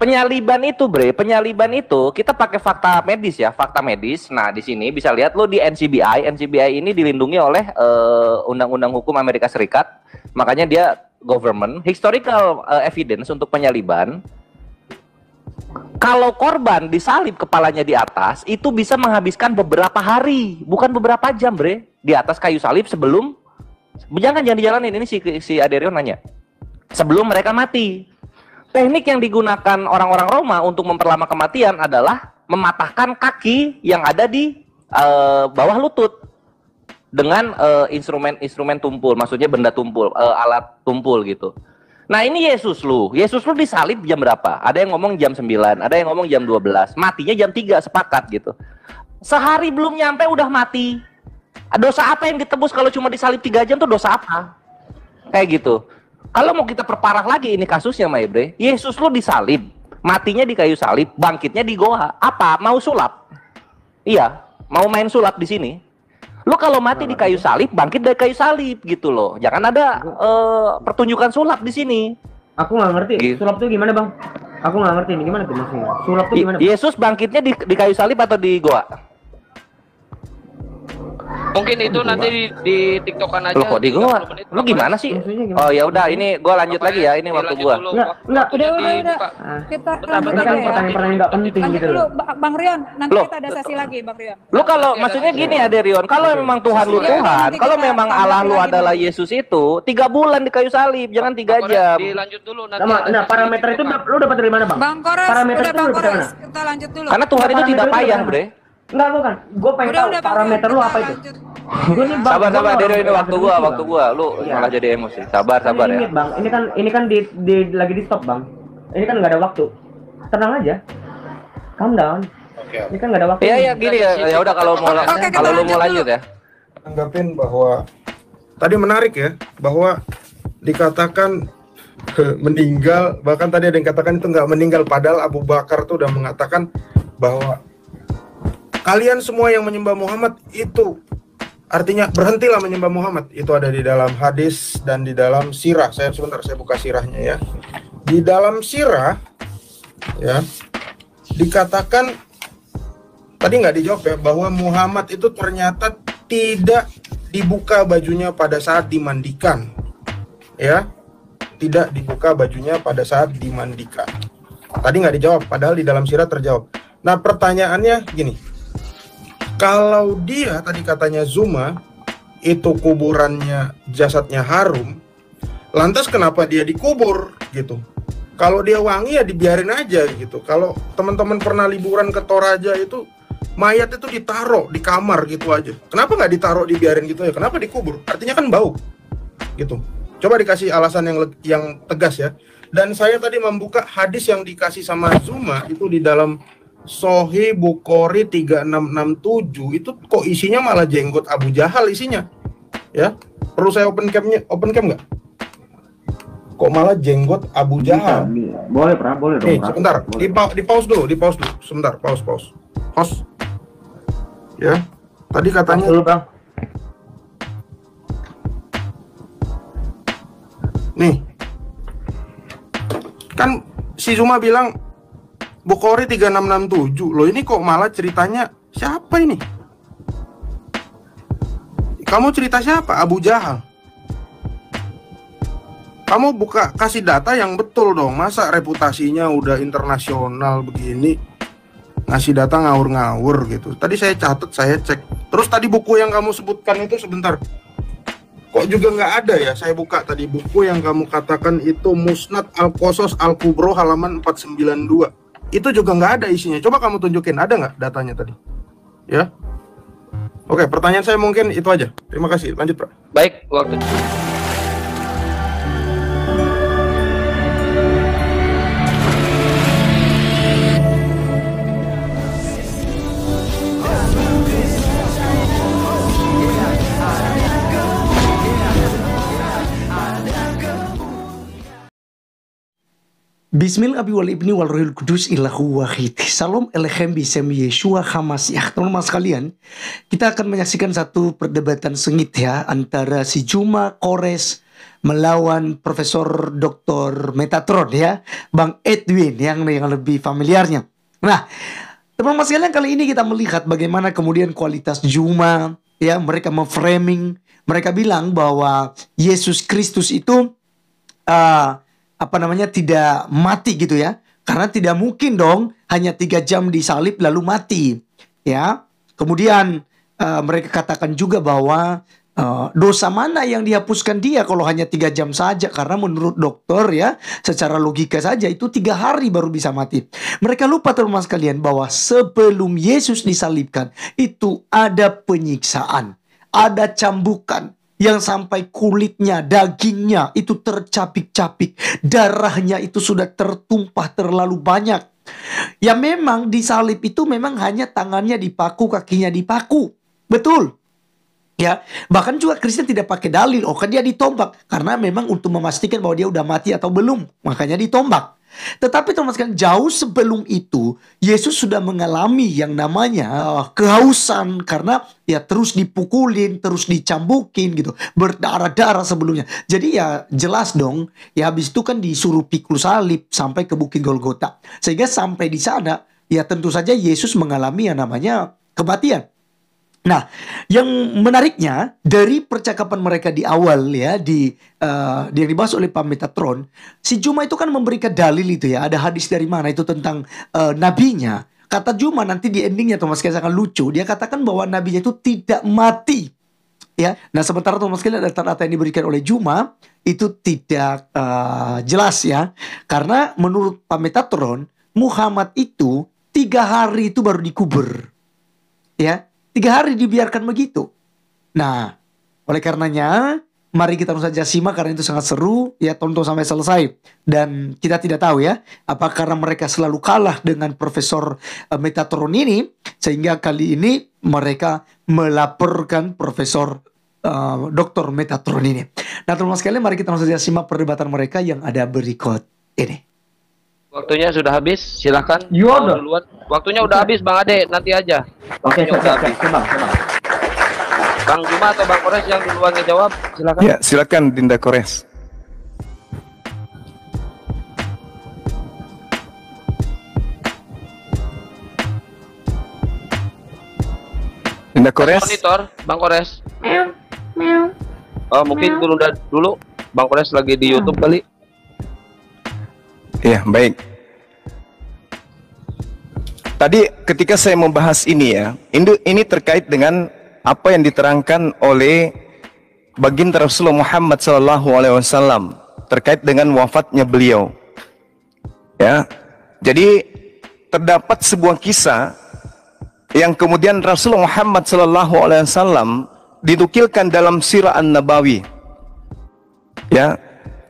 Penyaliban itu, Bre, penyaliban itu kita pakai fakta medis ya, fakta medis. Nah, di sini bisa lihat lo di NCBI. NCBI ini dilindungi oleh undang-undang hukum Amerika Serikat. Makanya dia government historical evidence untuk penyaliban. Kalau korban disalib kepalanya di atas, itu bisa menghabiskan beberapa hari, bukan beberapa jam, Bre. Di atas kayu salib sebelum jangan dijalanin, ini si Aderion nanya. Sebelum mereka mati. Teknik yang digunakan orang-orang Roma untuk memperlama kematian adalah mematahkan kaki yang ada di bawah lutut dengan instrumen tumpul, maksudnya benda tumpul, alat tumpul gitu. Nah ini Yesus lu disalib jam berapa? Ada yang ngomong jam 9, ada yang ngomong jam 12, matinya jam 3, sepakat gitu. Sehari belum nyampe udah mati. Dosa apa yang ditebus kalau cuma disalib 3 jam tuh dosa apa? Kayak gitu. Kalau mau kita perparah lagi ini kasusnya, Maebre, Yesus lu disalib, matinya di kayu salib, bangkitnya di goa. Apa? Mau sulap? Iya, mau main sulap di sini. Lu kalau mati di kayu salib, bangkit dari kayu salib gitu loh. Jangan ada pertunjukan sulap di sini. Aku nggak ngerti. Gitu. Sulap tuh gimana, Bang? Aku nggak ngerti ini gimana tuh maksudnya. Sulap tuh gimana? Yesus bangkitnya di kayu salib atau di goa? Mungkin itu nanti di TikTokan aja. Loh, kok di gua? Lu gimana sih? Oh ya udah, ini gua lanjut lagi ya. Ini waktu gua. Enggak. Udah. Kita ini kan pertanyaan enggak penting gitu loh. Bang Rion, nanti kita ada sesi lagi, Bang Rion. Lu kalau maksudnya gini ya, Rion, kalau memang Tuhan lu Tuhan, kalau memang Allah lu adalah Yesus itu, 3 bulan di kayu salib, jangan 3 jam. Dilanjut dulu nanti. Nah, parameter itu lu dapat dari mana, Bang? Bang Kores, parameter udah itu Bang Kores, kita lanjut dulu. Karena Tuhan itu tidak payah, Bre. Enggak, bukan. Gue pengen tahu parameter lu apa itu. Sabar, Dero, ini waktu gua. Lu malah jadi emosi. Sabar ya. Bang, ini kan lagi di stop, Bang. Ini kan nggak ada waktu. Tenang aja. Calm down. Ini kan nggak ada waktu. Iya, gini ya. Ya udah kalau lu mau lanjut ya. Anggapin bahwa tadi menarik ya, bahwa dikatakan meninggal, bahkan tadi ada yang katakan itu nggak meninggal, padahal Abu Bakar tuh udah mengatakan bahwa kalian semua yang menyembah Muhammad itu artinya berhentilah menyembah Muhammad. Itu ada di dalam hadis dan di dalam sirah. Saya buka sirahnya ya. Di dalam sirah ya dikatakan tadi nggak dijawab ya, bahwa Muhammad itu ternyata tidak dibuka bajunya pada saat dimandikan. Ya. Tidak dibuka bajunya pada saat dimandikan. Tadi nggak dijawab, padahal di dalam sirah terjawab. Nah, pertanyaannya gini. Kalau dia tadi katanya Zuma itu kuburannya jasadnya harum, lantas kenapa dia dikubur gitu? Kalau dia wangi ya dibiarin aja gitu. Kalau teman-teman pernah liburan ke Toraja itu mayat itu ditaruh di kamar gitu aja. Kenapa nggak ditaruh dibiarin gitu ya? Kenapa dikubur? Artinya kan bau gitu. Coba dikasih alasan yang tegas ya. Dan saya tadi membuka hadis yang dikasih sama Zuma itu di dalam Sahih Bukhari 3667 itu kok isinya malah jenggot Abu Jahal isinya. Ya. Perlu saya open cam nggak? Kok malah jenggot Abu Jahal? Boleh dong. Nih, sebentar. Di pause dulu. Sebentar, pause. Pause. Ya. Tadi katanya dulu, Bang. Nih. Kan si Zuma bilang Bukhari 3667. Loh ini kok malah ceritanya siapa ini? Kamu cerita siapa? Abu Jahal. Kamu kasih data yang betul dong. Masa reputasinya udah internasional begini ngasih data ngawur-ngawur gitu. Tadi saya catat, saya cek. Terus tadi buku yang kamu sebutkan itu sebentar. Kok juga nggak ada ya? Saya buka tadi buku yang kamu katakan itu Musnad Al-Qasas Al-Kubro halaman 492. Itu juga nggak ada isinya. Coba kamu tunjukin, ada nggak datanya tadi? Ya. Oke, pertanyaan saya mungkin itu aja. Terima kasih. Lanjut, Pak. Baik, waktu. Bismillah abi wal ibni wal rohil kudus illahu wahid. Salam elechem bisem Yeshua Hamasiah. Teman-teman sekalian, kita akan menyaksikan satu perdebatan sengit ya antara si Zuma, Kores, melawan Profesor Dr. Metatron ya, Bang Edwin yang lebih familiarnya. Nah, teman-teman sekalian, kali ini kita melihat bagaimana kemudian kualitas Juma ya, mereka memframing, mereka bilang bahwa Yesus Kristus itu tidak mati gitu ya. Karena tidak mungkin dong hanya 3 jam disalib lalu mati ya. Kemudian mereka katakan juga bahwa dosa mana yang dihapuskan dia kalau hanya 3 jam saja. Karena menurut dokter ya, secara logika saja itu 3 hari baru bisa mati. Mereka lupa teman-teman sekalian bahwa sebelum Yesus disalibkan itu ada penyiksaan, ada cambukan yang sampai kulitnya, dagingnya itu tercapik-capik, darahnya itu sudah tertumpah terlalu banyak. Ya memang disalib itu memang hanya tangannya dipaku, kakinya dipaku. Betul. Ya, bahkan juga Kristen tidak pakai dalil, oh kan dia ditombak, karena memang untuk memastikan bahwa dia udah mati atau belum, makanya ditombak. Tetapi teman-teman sekalian, jauh sebelum itu Yesus sudah mengalami yang namanya kehausan, karena ya terus dipukulin, terus dicambukin gitu, berdarah-darah sebelumnya. Jadi ya jelas dong, ya habis itu kan disuruh pikul salib sampai ke Bukit Golgota. Sehingga sampai di sana ya tentu saja Yesus mengalami yang namanya kematian. Nah, yang menariknya dari percakapan mereka di awal ya, yang dibahas oleh Pak Metatron, si Juma itu kan memberikan dalil itu ya, ada hadis dari mana itu tentang nabinya. Kata Juma nanti di endingnya Thomas sekalian sangat lucu, dia katakan bahwa nabinya itu tidak mati. Ya, nah sementara Thomas sekalian data-data yang diberikan oleh Juma itu tidak jelas ya, karena menurut Pak Metatron Muhammad itu 3 hari itu baru dikubur, ya. 3 hari dibiarkan begitu. Nah, oleh karenanya mari kita langsung saja simak karena itu sangat seru ya, tonton sampai selesai. Dan kita tidak tahu ya, apa karena mereka selalu kalah dengan Profesor Metatron ini sehingga kali ini mereka melaporkan Profesor Dr. Metatron ini. Nah, teman-teman sekalian, mari kita langsung saja simak perdebatan mereka yang ada berikut ini. Waktunya sudah habis, silakan. Yoda. Duluan. Waktunya udah habis, Bang Ade, nanti aja. Oke, Waktunya udah habis. Bang. Bang Juma atau Bang Kores yang duluan ngejawab, silakan. Ya, silakan Dinda Kores. Dinda Kores. Monitor, Bang Kores. Oh, mungkin dulu Bang Kores lagi di YouTube kali. Ya, baik. Tadi ketika saya membahas ini ya, ini terkait dengan apa yang diterangkan oleh baginda Rasulullah Muhammad SAW terkait dengan wafatnya beliau. Ya, jadi terdapat sebuah kisah yang kemudian Rasulullah Muhammad SAW dinukilkan dalam Sirah An-Nabawi. Ya.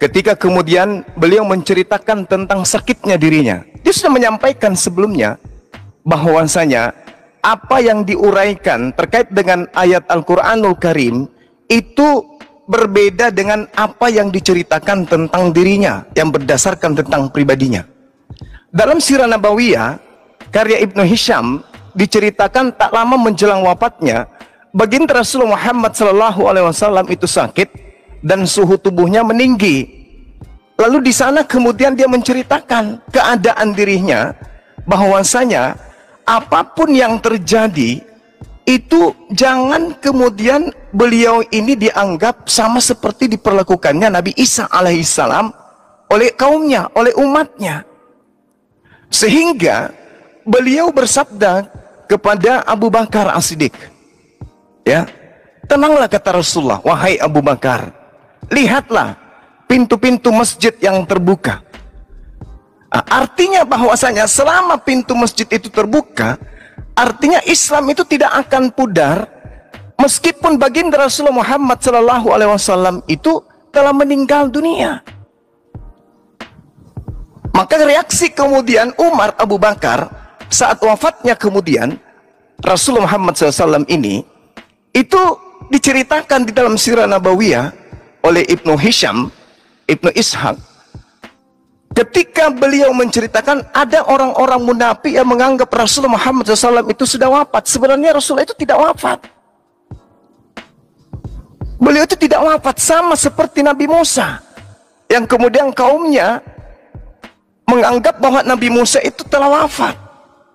Ketika kemudian beliau menceritakan tentang sakitnya dirinya, dia sudah menyampaikan sebelumnya bahwasanya apa yang diuraikan terkait dengan ayat Al-Quranul Karim itu berbeda dengan apa yang diceritakan tentang dirinya yang berdasarkan tentang pribadinya. Dalam Sirah Nabawiyah karya Ibnu Hisham diceritakan tak lama menjelang wafatnya baginda Rasulullah Muhammad SAW itu sakit dan suhu tubuhnya meninggi. Lalu di sana kemudian dia menceritakan keadaan dirinya bahwasanya apapun yang terjadi itu jangan kemudian beliau ini dianggap sama seperti diperlakukannya Nabi Isa alaihissalam oleh kaumnya, oleh umatnya. Sehingga beliau bersabda kepada Abu Bakar As-Siddiq, ya, tenanglah kata Rasulullah, wahai Abu Bakar, lihatlah pintu-pintu masjid yang terbuka. Artinya bahwasanya selama pintu masjid itu terbuka, artinya Islam itu tidak akan pudar meskipun baginda Rasulullah Muhammad SAW itu telah meninggal dunia. Maka reaksi kemudian Umar Abu Bakar saat wafatnya kemudian Rasulullah Muhammad SAW ini itu diceritakan di dalam Sirah Nabawiyah oleh Ibnu Hisham, Ibnu Ishaq. Ketika beliau menceritakan ada orang-orang munafik yang menganggap Rasulullah Muhammad SAW itu sudah wafat. Sebenarnya Rasulullah itu tidak wafat. Beliau itu tidak wafat, sama seperti Nabi Musa. Yang kemudian kaumnya menganggap bahwa Nabi Musa itu telah wafat.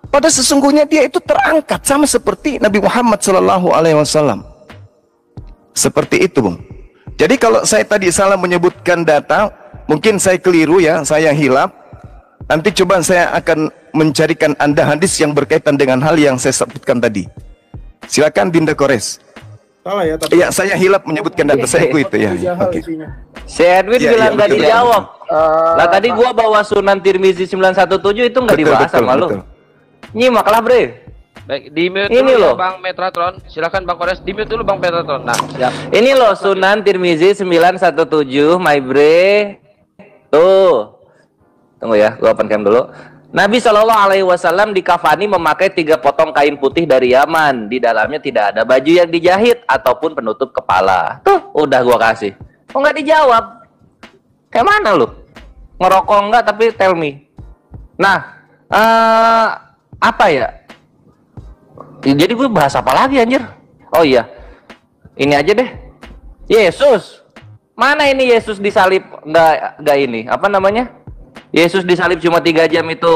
Pada sesungguhnya dia itu terangkat, sama seperti Nabi Muhammad SAW. Seperti itu, Bung. Jadi kalau saya tadi salah menyebutkan data, mungkin saya keliru ya, saya hilap. Nanti coba saya akan mencarikan Anda hadis yang berkaitan dengan hal yang saya sebutkan tadi. Silakan Dinda Kores. Salah ya, tapi Iya, saya hilap menyebutkan data saya itu ya. Oke. Si Edwin Iya, bilang iya, nggak betul. dijawab. Lah tadi gua bawa Sunan Tirmizi 917 itu nggak dibahas sama lu. Nyimak lah, Bre. Baik, di mute Ini dulu loh. ya, Bang Metratron. Silakan Bang Kores, di mute dulu Bang Metratron. Nah, siap. Ini loh Sunan Tirmizi 917, my bre. Tuh. Tunggu ya, gua open cam dulu. Nabi Shallallahu Alaihi Wasallam dikafani memakai 3 potong kain putih dari Yaman. Di dalamnya tidak ada baju yang dijahit ataupun penutup kepala. Tuh, udah gua kasih. Kok nggak dijawab? Kayak mana lu? Ngerokok nggak tapi tell me. Nah, apa ya? Jadi gue bahas apa lagi anjir? Oh iya, ini aja deh. Yesus, mana ini Yesus disalib? Nggak ini, apa namanya? Yesus disalib cuma 3 jam itu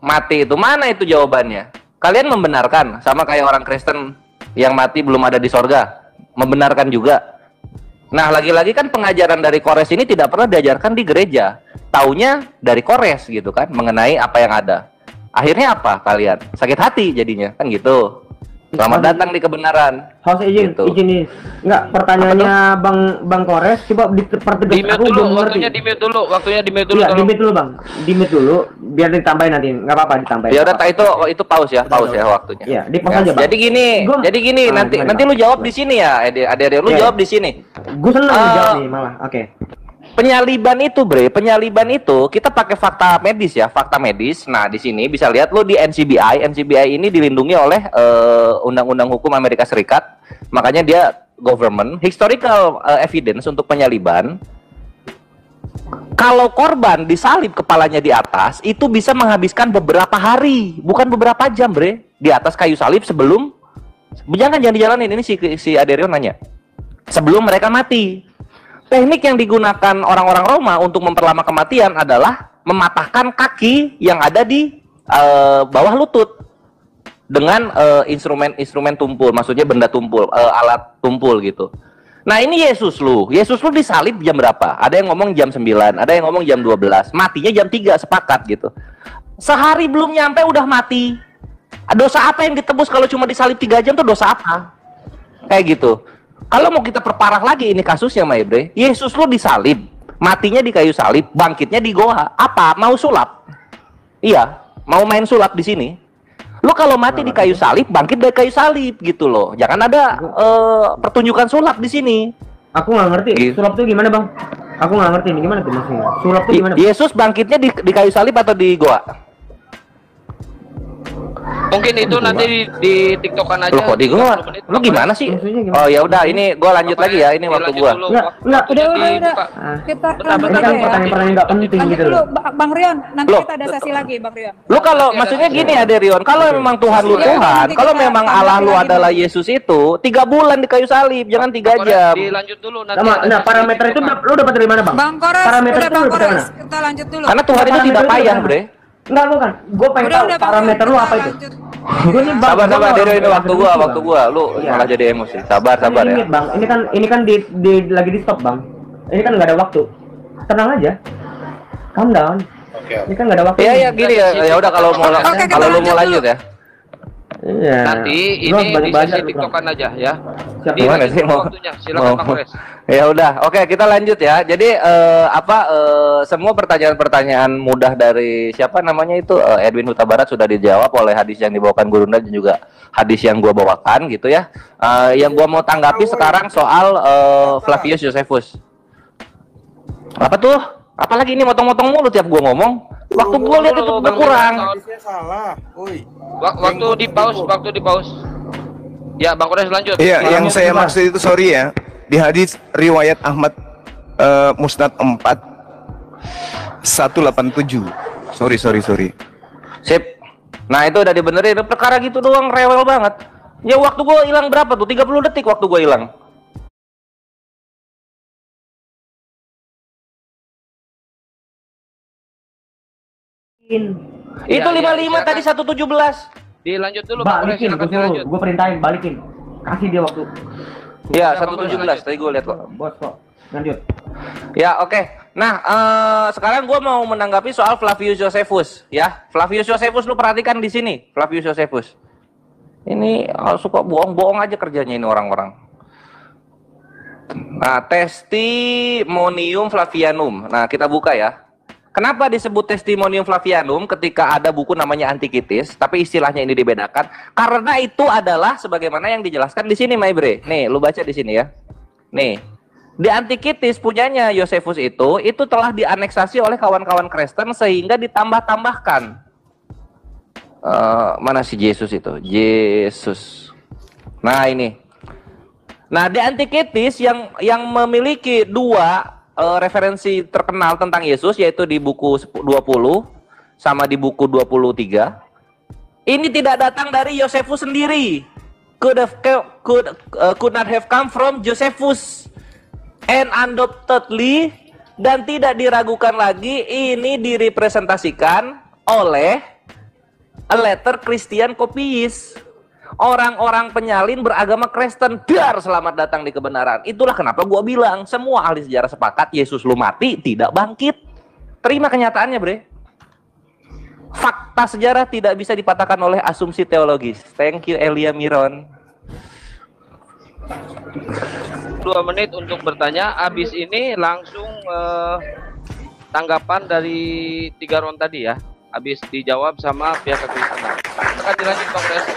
mati itu, mana itu jawabannya? Kalian membenarkan sama kayak orang Kristen yang mati belum ada di sorga? Membenarkan juga. Nah, lagi-lagi kan pengajaran dari Kores ini tidak pernah diajarkan di gereja. Taunya dari Kores gitu kan, mengenai apa yang ada. Akhirnya apa kalian? Sakit hati jadinya, kan gitu. Selamat datang di kebenaran. Harus izin, Gitu. izin nih. Enggak, pertanyaannya Bang Kores coba dipertegas. Di mute dulu, waktunya di mute dulu, waktunya di mute dulu. Iya, di tolong. mute dulu, Bang. Di mute dulu biar ditambahin nanti. Enggak apa-apa ditambahin. Ya udah, itu pause ya, pause ya waktunya. Iya, di pause aja, Bang. Jadi gini, Gua- nanti lu jawab di sini ya, Ade lu Iya. jawab di sini. Gue seneng jawab nih malah. Oke. Penyaliban itu, Bre, penyaliban itu kita pakai fakta medis ya, fakta medis. Nah, di sini bisa lihat lo di NCBI. NCBI ini dilindungi oleh Undang-Undang Hukum Amerika Serikat. Makanya dia government historical evidence untuk penyaliban. Kalau korban disalib kepalanya di atas, itu bisa menghabiskan beberapa hari, bukan beberapa jam, Bre. Di atas kayu salib sebelum jangan dijalanin, ini si Aderion nanya. Sebelum mereka mati. Teknik yang digunakan orang-orang Roma untuk memperlama kematian adalah mematahkan kaki yang ada di bawah lutut dengan instrumen tumpul, maksudnya benda tumpul, alat tumpul gitu. Nah, ini Yesus lu disalib jam berapa? Ada yang ngomong jam 9, ada yang ngomong jam 12, matinya jam 3, sepakat gitu. Sehari belum nyampe udah mati. Dosa apa yang ditebus kalau cuma disalib 3 jam tuh dosa apa? Kayak gitu. Kalau mau kita perparah lagi ini kasusnya, Maebre, Yesus lu disalib, matinya di kayu salib, bangkitnya di goa. Apa? Mau sulap? Iya, mau main sulap di sini. Lu kalau mati di kayu salib, bangkit dari kayu salib gitu loh. Jangan ada pertunjukan sulap di sini. Aku nggak ngerti. Gitu. Sulap tuh gimana, Bang? Aku nggak ngerti ini gimana tuh maksudnya. Sulap tuh gimana? Yesus bangkitnya di kayu salib atau di goa? Mungkin itu nanti di TikTokan aja. Loh, kok di goa? 30 menit, Lu gimana sih? Maksudnya gimana? Oh ya udah, ini gua lanjut lagi ya. Ini waktu Lanjut gua. dulu. Enggak, Waktunya Udah. dibuka. Kita Bentar, lanjut Ini bentar, kan aja ya. pertanyaan-pertanyaan nggak penting Lanjut gitu dulu, loh. Bang Rion. Nanti Loh. kita ada sesi lagi, Bang Rion. Lu kalau Oke, maksudnya ada. gini ya Derion, kalau memang Tuhan lu Iya, Tuhan, nanti kalau kita memang tambah Allah lu lagi, adalah Bang. Yesus itu 3 bulan di kayu salib, jangan 3 Bang Kores, jam. dilanjut dulu nanti. Sama, ada nah sesi parameter itu TikTokan. lu dapat dari mana, Bang? Bang Kores, Parameter udah itu Bang lu dapat dari Kores. mana? Kita lanjut dulu. Karena Tuhan itu Parameter tidak itu payah, dari mana? Bre. Enggak, bukan. Gue pengen tahu Udah Bang parameter Rion, lu kita apa itu. lanjut. Gue nih Bang. Sabar gua Derion, ini nggak waktu bisa gua, Bang. lu Iya. malah jadi emosi. Sabar Kan ya. limit, Bang. Ini kan lagi di stop, Bang. Ini kan nggak ada waktu. Tenang aja. Calm down. Ini kan nggak ada waktu. Iya ya gini ya. Ya udah kalau mau Oke, kita kalau lu mau lanjut lanjut ya. Iya. Nanti Lu ini harus di belajar, sesi lu, Bang. TikTokan aja ya. Siap, Gimana Dilanjut sih dulu mau? waktunya. Silakan Bang Kores. Ya udah, oke kita lanjut ya. Jadi semua pertanyaan-pertanyaan mudah dari siapa namanya itu Edwin Huta Barat sudah dijawab oleh hadis yang dibawakan Gurunda dan juga hadis yang gua bawakan gitu ya. Yang gua mau tanggapi sekarang soal Flavius Josephus. Apa tuh? Apalagi ini motong-motong mulu tiap gua ngomong. Waktu gua lihat itu berkurang. Hadisnya salah. Woi. Waktu di pause. Ya, Bang Kores lanjut. Iya, yang saya maksud itu sorry ya. Di hadis riwayat Ahmad Musnad 4 187. Sorry. Sip. Nah, itu udah dibenerin. Perkara gitu doang rewel banget. Ya waktu gua hilang berapa tuh? 30 detik waktu gua hilang. Itu Iya, 55 tadi 117. Dilanjut dulu Bang Kores, Balikin, silakan dilanjut. gue perintahin, balikin. Kasih dia waktu. Ya, Udah, Bang, 117 tadi gue lihat kok. Bos kok. Lanjut. Ya, oke. Nah, sekarang gue mau menanggapi soal Flavius Josephus, ya. Flavius Josephus, lu perhatikan di sini, Flavius Josephus. Ini suka bohong-bohong aja kerjanya ini orang-orang. Nah, Testimonium Flavianum. Nah, kita buka ya. Kenapa disebut Testimonium Flavianum ketika ada buku namanya Antikitis, tapi istilahnya ini dibedakan? Karena itu adalah sebagaimana yang dijelaskan di sini, Maibre. Nih, lu baca di sini ya. Nih, di Antikitis punyanya Josephus itu telah dianeksasi oleh kawan-kawan Kristen sehingga ditambah-tambahkan. Mana si Yesus itu? Yesus. Nah, ini. Nah, di Antikitis yang memiliki dua referensi terkenal tentang Yesus, yaitu di buku 20 sama di buku 23. Ini tidak datang dari Josephus sendiri. Could not have come from Josephus. And undoubtedly, dan tidak diragukan lagi, ini direpresentasikan oleh a later Christian copyist. Orang-orang penyalin beragama Kristen, biar selamat datang di kebenaran. Itulah kenapa gua bilang semua ahli sejarah sepakat Yesus lu mati tidak bangkit. Terima kenyataannya, Bre. Fakta sejarah tidak bisa dipatahkan oleh asumsi teologis. Thank you Elia Miron. 2 menit untuk bertanya. Habis ini langsung tanggapan dari 3 round tadi ya. Habis dijawab sama pihak kekristenan. Akan dilanjut Bang Kores.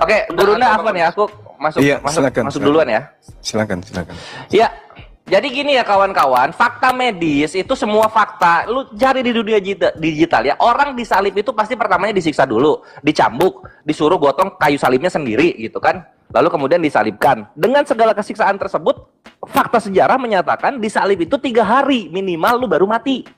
Oke, Gurunda apa nih? Aku masuk silakan. duluan ya. Silakan. Ya, jadi gini ya kawan-kawan, fakta medis itu semua fakta. Lu cari di dunia digital ya. Orang disalib itu pasti pertamanya disiksa dulu, dicambuk, disuruh gotong kayu salibnya sendiri gitu kan. Lalu kemudian disalibkan. Dengan segala kesiksaan tersebut, fakta sejarah menyatakan disalib itu 3 hari minimal lu baru mati.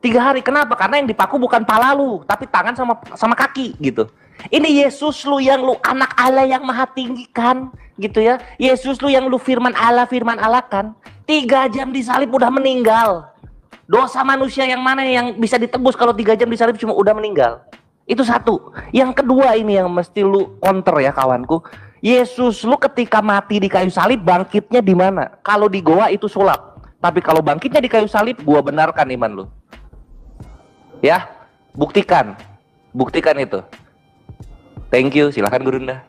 3 hari. Kenapa? Karena yang dipaku bukan pala lu, tapi tangan sama kaki gitu. Ini Yesus lu yang lu anak Allah yang maha tinggi kan, gitu ya. Yesus lu yang lu firman Allah kan. 3 jam disalib udah meninggal. Dosa manusia yang mana yang bisa ditebus kalau 3 jam disalib cuma udah meninggal? Itu satu. Yang kedua ini yang mesti lu counter ya kawanku. Yesus lu ketika mati di kayu salib bangkitnya di mana? Kalau di goa itu sulap. Tapi kalau bangkitnya di kayu salib, gua benarkan iman lu. Ya, buktikan itu. Thank you, silahkan Gurunda.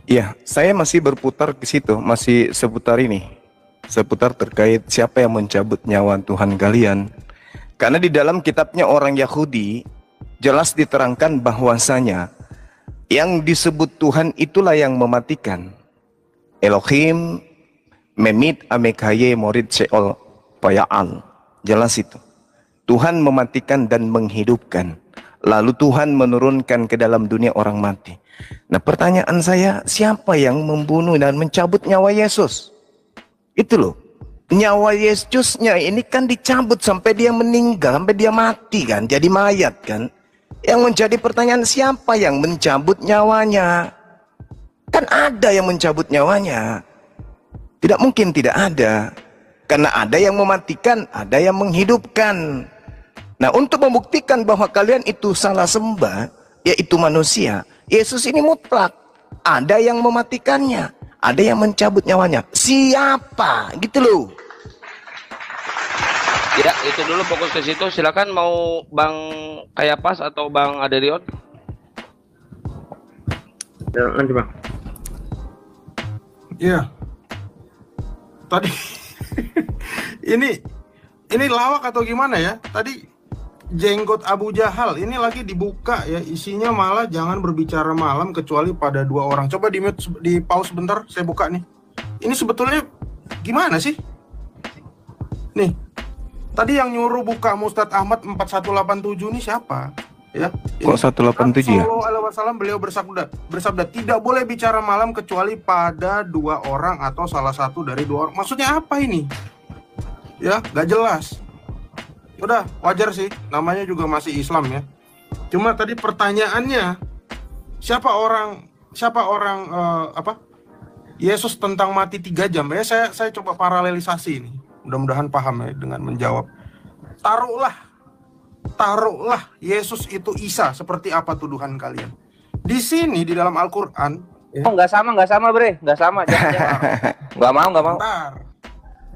Iya, saya masih berputar ke situ, masih seputar ini. Seputar terkait siapa yang mencabut nyawa Tuhan kalian. Karena di dalam kitabnya orang Yahudi, jelas diterangkan bahwasanya yang disebut Tuhan itulah yang mematikan. Elohim memit amekaye morid seol paya'al. Jelas itu. Tuhan mematikan dan menghidupkan. Lalu Tuhan menurunkan ke dalam dunia orang mati. Nah, pertanyaan saya, siapa yang membunuh dan mencabut nyawa Yesus? Itu loh. Nyawa Yesusnya ini kan dicabut sampai dia meninggal, sampai dia mati kan, jadi mayat kan. Yang menjadi pertanyaan, siapa yang mencabut nyawanya? Kan ada yang mencabut nyawanya. Tidak mungkin tidak ada. Karena ada yang mematikan, ada yang menghidupkan. Nah, untuk membuktikan bahwa kalian itu salah sembah, yaitu manusia, Yesus ini mutlak. Ada yang mematikannya, ada yang mencabut nyawanya. Siapa? Gitu loh. Ya, itu dulu fokus ke situ. Silakan mau Bang Kayapas atau Bang Aderion. Ya, lanjut Bang. Iya. Tadi ini lawak atau gimana ya? Tadi jenggot Abu Jahal ini lagi dibuka ya, isinya malah jangan berbicara malam kecuali pada 2 orang. Coba di pause sebentar, saya buka nih. Ini sebetulnya gimana sih? Nih, tadi yang nyuruh buka Mustad Ahmad 4187 ini siapa? Ya. Kok 187 ya? Sallallahu alaihi wasallam beliau bersabda tidak boleh bicara malam kecuali pada 2 orang atau salah satu dari 2 orang. Maksudnya apa ini? Ya, gak jelas. Udah wajar sih, namanya juga masih Islam ya. Cuma tadi pertanyaannya, siapa orang Yesus tentang mati 3 jam ya, saya coba paralelisasi ini. mudah-mudahan paham ya dengan menjawab. Taruhlah Yesus itu Isa, seperti apa tuduhan kalian? Di sini di dalam Al-Qur'an Oh, nggak sama, Bre. Nggak sama, jangan. Nggak mau. Bentar.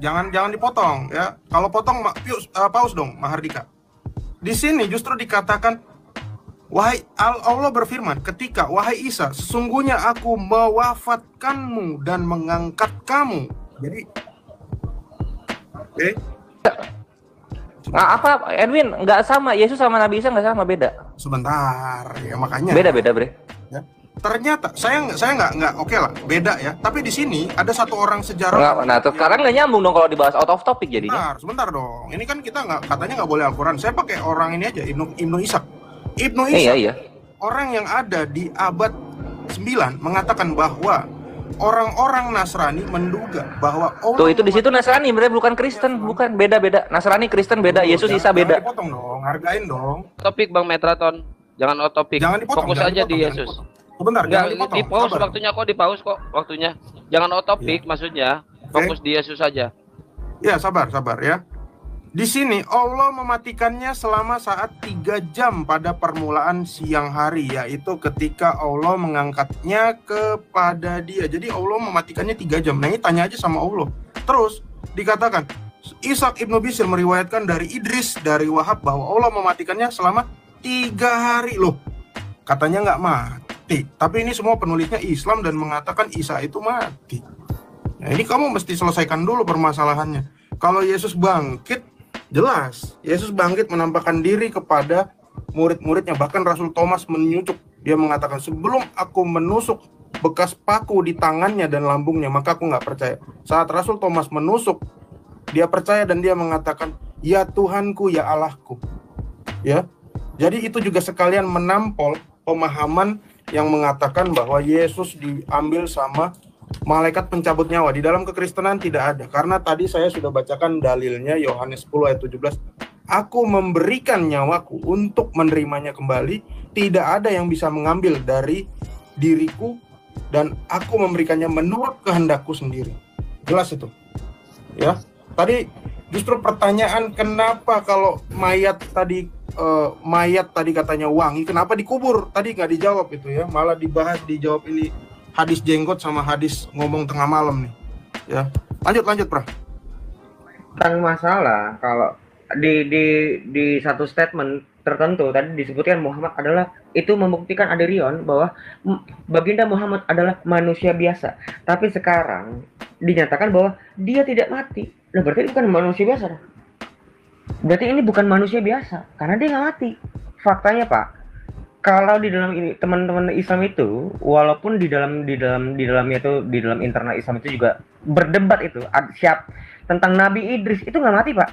Jangan dipotong ya. Kalau potong paus dong, Mahardika. Di sini justru dikatakan Allah berfirman ketika wahai Isa, sesungguhnya aku mewafatkanmu dan mengangkat kamu. Jadi Nah, apa Edwin? Nggak sama. Yesus sama Nabi Isa nggak sama, beda. sebentar ya, makanya Beda, Bre. ya. Ternyata saya nggak oke lah, beda ya. Tapi di sini ada satu orang sejarawan. Nah, sekarang nggak nyambung dong kalau dibahas out of topic jadinya. Sebentar dong. Ini kan kita katanya nggak boleh Al-Quran. Saya pakai orang ini aja, Ibnu Ishaq. Ibnu Ishaq, Iya. orang yang ada di abad 9 mengatakan bahwa orang-orang Nasrani menduga bahwa Tuh, itu di situ Nasrani, Bre, bukan Kristen, bukan, beda. Nasrani, Kristen beda, Yesus, Isa beda. Jangan dipotong dong, hargain dong. Topik Bang Metraton. Jangan out topik. Jangan dipotong. Fokus aja di Yesus. Sebentar, jangan dipotong. Di pause Sabar. waktunya kok, di pause kok waktunya. Jangan out topik maksudnya. Fokus di Yesus saja. Ya, sabar ya. Di sini Allah mematikannya selama saat 3 jam pada permulaan siang hari, yaitu ketika Allah mengangkatnya kepada dia. Jadi Allah mematikannya 3 jam. Nah, ini tanya aja sama Allah. Terus dikatakan Ishaq Ibnu Bishr meriwayatkan dari Idris dari Wahab bahwa Allah mematikannya selama 3 hari loh. Katanya nggak mati. Tapi ini semua penulisnya Islam dan mengatakan Isa itu mati. Nah, ini kamu mesti selesaikan dulu permasalahannya. Kalau Yesus bangkit, jelas Yesus bangkit menampakkan diri kepada murid-muridnya. Bahkan Rasul Thomas menyucuk. Dia mengatakan, sebelum aku menusuk bekas paku di tangannya dan lambungnya, maka aku nggak percaya. Saat Rasul Thomas menusuk, dia percaya dan dia mengatakan, ya Tuhanku, ya Allahku. Ya, jadi itu juga sekalian menampol pemahaman yang mengatakan bahwa Yesus diambil sama malaikat pencabut nyawa. Di dalam kekristenan tidak ada. Karena tadi saya sudah bacakan dalilnya, Yohanes 10 ayat 17. Aku memberikan nyawaku untuk menerimanya kembali. Tidak ada yang bisa mengambil dari diriku. Dan aku memberikannya menurut kehendakku sendiri. Jelas itu. Ya. Tadi justru pertanyaan kenapa kalau mayat tadi katanya wangi, kenapa dikubur? Tadi nggak dijawab itu ya. Malah dibahas, dijawab ini hadis jenggot sama hadis ngomong tengah malam nih. Ya. Lanjut, Pra. Tentang masalah kalau di satu statement tertentu tadi disebutkan Muhammad adalah, itu membuktikan Aderion bahwa baginda Muhammad adalah manusia biasa. Tapi sekarang dinyatakan bahwa dia tidak mati. Nah, berarti bukan manusia biasa. Berarti ini bukan manusia biasa karena dia nggak mati. Faktanya, Pak, kalau di dalam ini teman-teman Islam itu, walaupun di dalam internal Islam itu juga berdebat itu tentang Nabi Idris itu nggak mati, Pak.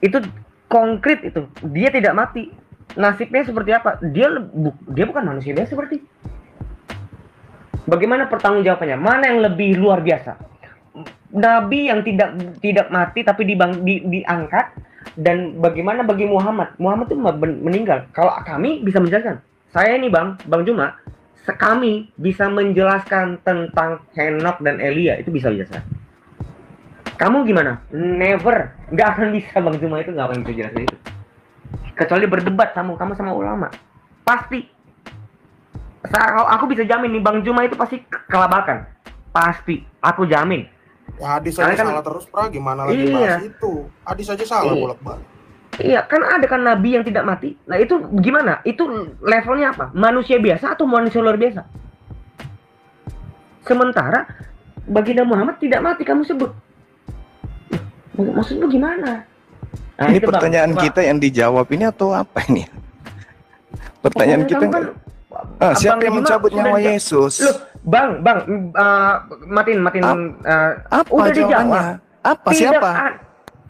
Itu konkret itu, dia tidak mati. Nasibnya seperti apa? Dia bukan manusia biasa berarti. Bagaimana pertanggungjawabannya? Mana yang lebih luar biasa? Nabi yang tidak mati tapi diangkat, dan bagaimana bagi Muhammad? Muhammad itu meninggal. Kalau kami bisa menjelaskan, saya ini Bang Juma, kami bisa menjelaskan tentang Henok dan Elia, itu bisa dijelaskan. Kamu gimana? Never, nggak akan bisa. Bang Juma itu nggak akan bisa jelaskan itu, kecuali berdebat kamu sama ulama. Pasti. Aku bisa jamin nih, Bang Juma itu pasti kelabakan. Pasti, aku jamin. Ya, hadis aja salah terus, Pra. Gimana lagi bahas itu? Hadis aja salah bolak-balik. Iya, kan ada kan Nabi yang tidak mati. Nah, itu gimana? Itu levelnya apa? Manusia biasa atau manusia luar biasa? Sementara baginda Muhammad tidak mati, kamu sebut. Maksudnya gimana? Nah, ini itu, pertanyaan Bang. kita yang dijawab ini atau apa ini? Pertanyaan kita kan, siapa yang mencabut nyawa Yesus? Loh, Bang, matiin. Apa udah jawabannya? dijawab. Apa? Siapa?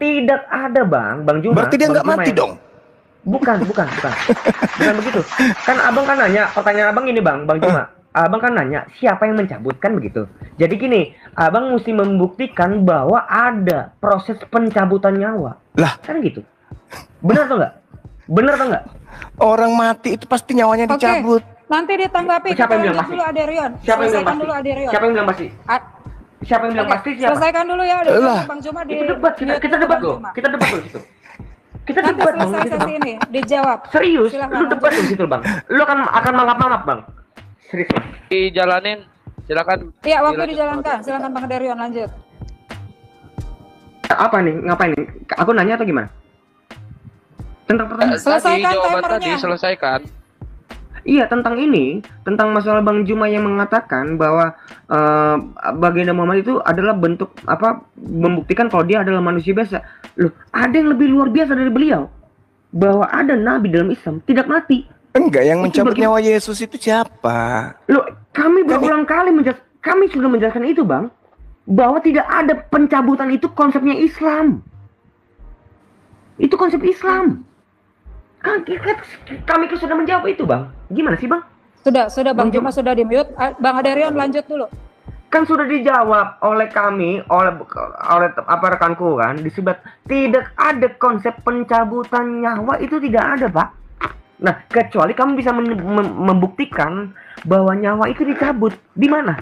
Tidak ada, Bang Juma. Berarti dia nggak mati dong? Bukan begitu. Kan abang kan nanya, pertanyaan abang ini Bang Juma. Abang kan nanya siapa yang mencabut, kan begitu. Jadi gini, abang mesti membuktikan bahwa ada proses pencabutan nyawa. Lah, kan gitu. Benar atau enggak? Orang mati itu pasti nyawanya dicabut. Nanti ditanggapi. Siapa yang bilang Lanjut pasti? dulu Aderion. Siapa yang bilang Selesaikan pasti? dulu Aderion. Siapa yang bilang pasti? Siapa yang bilang Oke, pasti siapa? selesaikan dulu ya. Lah. Bang Juma Itu debat, kita debat loh. Kita debat loh situ. Kita Nanti debat selesai gitu, sesi Bang. ini dijawab. Serius, Silakan, lu debat lanjut. di situ, Bang. Lu akan mangap-mangap, Bang. Serius. Bang. Dijalanin, silakan. Iya, waktu Dilanjut. dijalankan. Silakan Bang Darion lanjut. Apa nih? Ngapain nih? Aku nanya atau gimana? Tentang pertanyaan. Selesaikan Tadi jawaban timernya. tadi selesaikan. Iya, tentang ini, tentang masalah Bang Juma yang mengatakan bahwa baginda Muhammad itu adalah bentuk apa membuktikan kalau dia adalah manusia biasa. Loh, ada yang lebih luar biasa dari beliau. Bahwa ada nabi dalam Islam tidak mati. Enggak, yang Itu mencabut bagi- nyawa Yesus itu siapa? Loh, kami berulang kali kami sudah menjelaskan itu, Bang. Bahwa tidak ada pencabutan, itu konsepnya Islam. Itu konsep Islam. Kami kan sudah menjawab itu, Bang. Gimana sih, Bang? Sudah Bang Bang Juma. Juma sudah di-mute. Bang Darion lanjut dulu. Kan sudah dijawab oleh kami, oleh apa rekanku kan, disebut tidak ada konsep pencabutan nyawa, itu tidak ada, Pak. Nah, kecuali kamu bisa membuktikan bahwa nyawa itu dicabut. Di mana?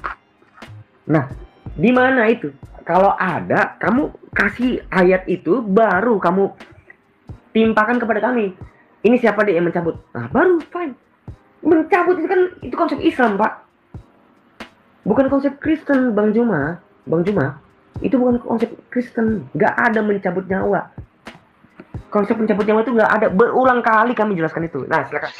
Nah, di mana itu? Kalau ada, kamu kasih ayat itu, baru kamu timpakan kepada kami. Ini siapa dia yang mencabut? Nah, baru fine. Mencabut itu kan itu konsep Islam, Pak. Bukan konsep Kristen, Bang Juma. Bang Juma, itu bukan konsep Kristen. Nggak ada mencabut nyawa. Konsep mencabut nyawa itu nggak ada. Berulang kali kami jelaskan itu. Nah, silakan.